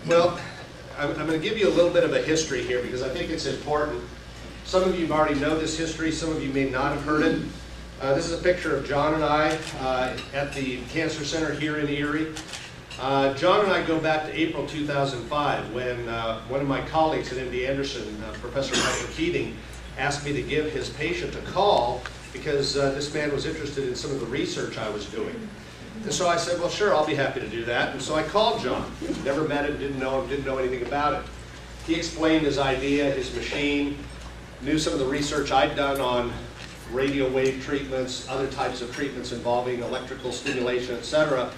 Well, I'm going to give you a little bit of a history here because I think it's important. Some of you already know this history, some of you may not have heard it. This is a picture of John and I at the Cancer Center here in Erie. John and I go back to April 2005 when one of my colleagues at MD Anderson, Professor Michael Keating, asked me to give his patient a call because this man was interested in some of the research I was doing. And so I said, well, sure, I'll be happy to do that. And so I called John. Never met him, didn't know anything about it. He explained his idea, his machine, knew some of the research I'd done on radio wave treatments, other types of treatments involving electrical stimulation, etc.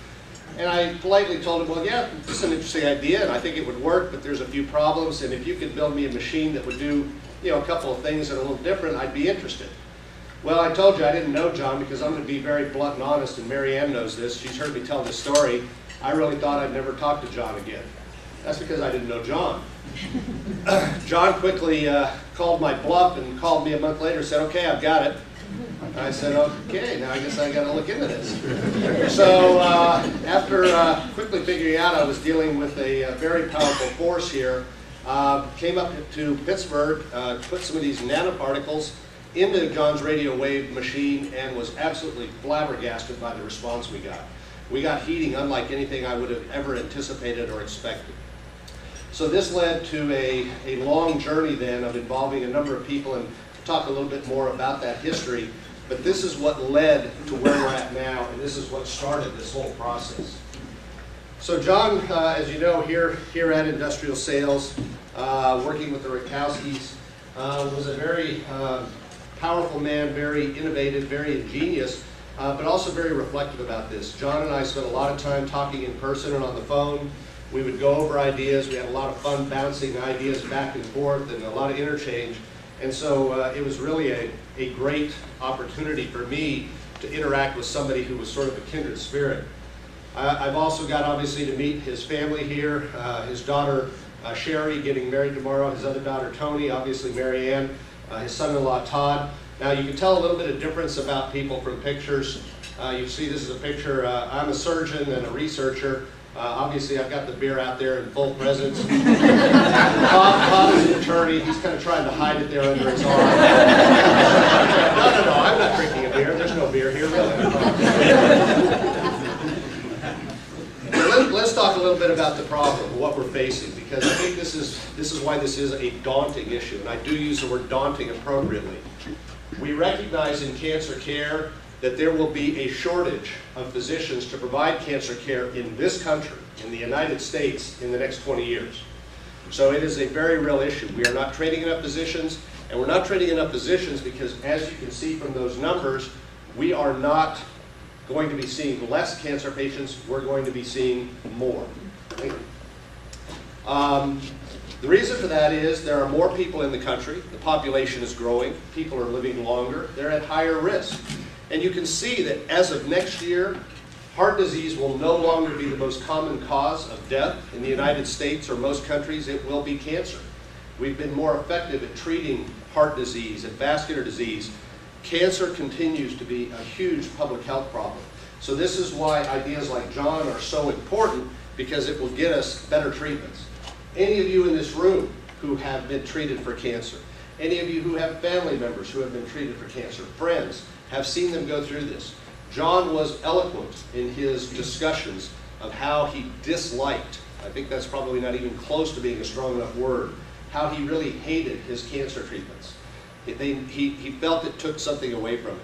And I politely told him, well, yeah, this is an interesting idea, and I think it would work, but there's a few problems, and if you could build me a machine that would do, a couple of things that are a little different, I'd be interested. Well, I told you I didn't know John because I'm going to be very blunt and honest, and Mary Ann knows this. She's heard me tell this story. I really thought I'd never talk to John again. That's because I didn't know John. John quickly called my bluff and called me a month later and said, okay, I've got it. And I said, okay, now I guess I got to look into this. So after quickly figuring out I was dealing with a very powerful force here, came up to Pittsburgh, put some of these nanoparticles into John's radio wave machine and was absolutely flabbergasted by the response we got. We got heating unlike anything I would have ever anticipated or expected. So this led to a long journey then of involving a number of people, and to talk a little bit more about that history. But this is what led to where we're at now, and this is what started this whole process. So John, as you know, here at Industrial Sales, working with the Rakowskis, was a very powerful man, very innovative, very ingenious, but also very reflective about this. John and I spent a lot of time talking in person and on the phone. We would go over ideas. We had a lot of fun bouncing ideas back and forth and a lot of interchange. And so it was really a great opportunity for me to interact with somebody who was sort of a kindred spirit. I've also got, obviously, to meet his family here, his daughter Sherry getting married tomorrow, his other daughter Tony, obviously Mary Ann, his son-in-law Todd. Now you can tell a little bit of difference about people from pictures. You see this is a picture, I'm a surgeon and a researcher. Obviously I've got the beer out there in full presence. Todd is an attorney, he's kind of trying to hide it there under his arm. No, I'm not drinking a beer, there's no beer here, really. Let's talk a little bit about the problem, what we're facing, because I think this is why this is a daunting issue, and I do use the word daunting appropriately. We recognize in cancer care that there will be a shortage of physicians to provide cancer care in this country, in the United States, in the next 20 years. So it is a very real issue. We are not training enough physicians, and we're not training enough physicians because, as you can see from those numbers, we are not going to be seeing less cancer patients, we're going to be seeing more. The reason for that is there are more people in the country, the population is growing, people are living longer, they're at higher risk. And you can see that as of next year, heart disease will no longer be the most common cause of death in the United States or most countries. It will be cancer. We've been more effective at treating heart disease and vascular disease. Cancer continues to be a huge public health problem. So this is why ideas like John are so important, because it will get us better treatments. Any of you in this room who have been treated for cancer, any of you who have family members who have been treated for cancer, friends, have seen them go through this. John was eloquent in his discussions of how he disliked, I think that's probably not even close to being a strong enough word, how he really hated his cancer treatments. He felt it took something away from it.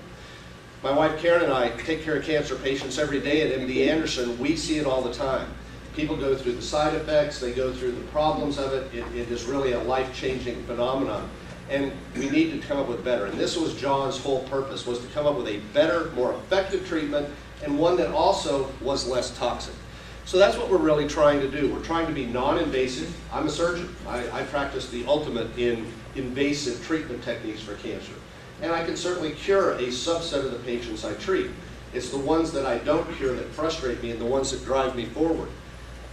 My wife Karen and I take care of cancer patients every day at MD Anderson. We see it all the time. People go through the side effects, they go through the problems of it. It is really a life-changing phenomenon. And we need to come up with better. And this was John's whole purpose, was to come up with a better, more effective treatment, and one that also was less toxic. So that's what we're really trying to do. We're trying to be non-invasive. I'm a surgeon. I practice the ultimate in invasive treatment techniques for cancer. And I can certainly cure a subset of the patients I treat. It's the ones that I don't cure that frustrate me and the ones that drive me forward.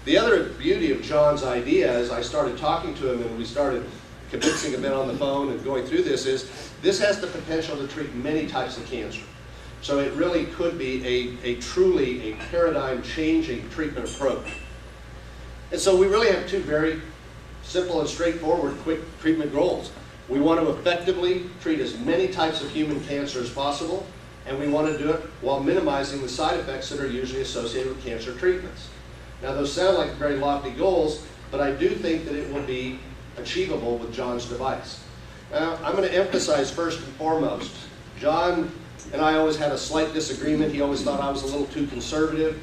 The other beauty of John's idea, as I started talking to him and we started convincing him on the phone and going through this, is this has the potential to treat many types of cancer. So it really could be truly a paradigm-changing treatment approach. And so we really have two very simple and straightforward quick treatment goals. We want to effectively treat as many types of human cancer as possible, and we want to do it while minimizing the side effects that are usually associated with cancer treatments. Now those sound like very lofty goals, but I do think that it will be achievable with John's device. Now I'm going to emphasize first and foremost, John and I always had a slight disagreement. He always thought I was a little too conservative.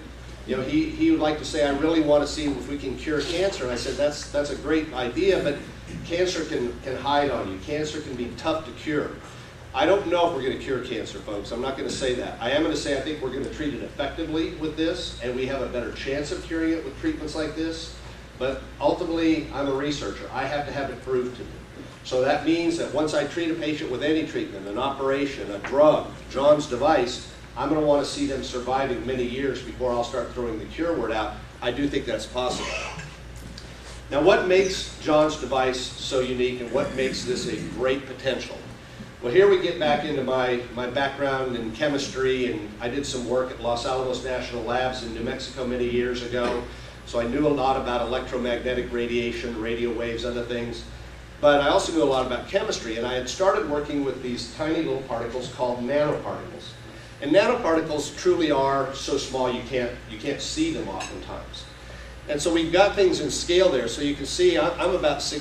You know, he would like to say, I really want to see if we can cure cancer. And I said, that's a great idea, but cancer can hide on you. Cancer can be tough to cure. I don't know if we're going to cure cancer, folks. I'm not going to say that. I am going to say I think we're going to treat it effectively with this, and we have a better chance of curing it with treatments like this. But ultimately, I'm a researcher. I have to have it proved to me. So that means that once I treat a patient with any treatment, an operation, a drug, John's device, I'm going to want to see them surviving many years before I'll start throwing the cure word out. I do think that's possible. Now, what makes John's device so unique and what makes this a great potential? Well, here we get back into my background in chemistry, and I did some work at Los Alamos National Labs in New Mexico many years ago. So I knew a lot about electromagnetic radiation, radio waves, other things. But I also knew a lot about chemistry, and I had started working with these tiny little particles called nanoparticles. And nanoparticles truly are so small you can't see them oftentimes. And so we've got things in scale there. So you can see I'm about 6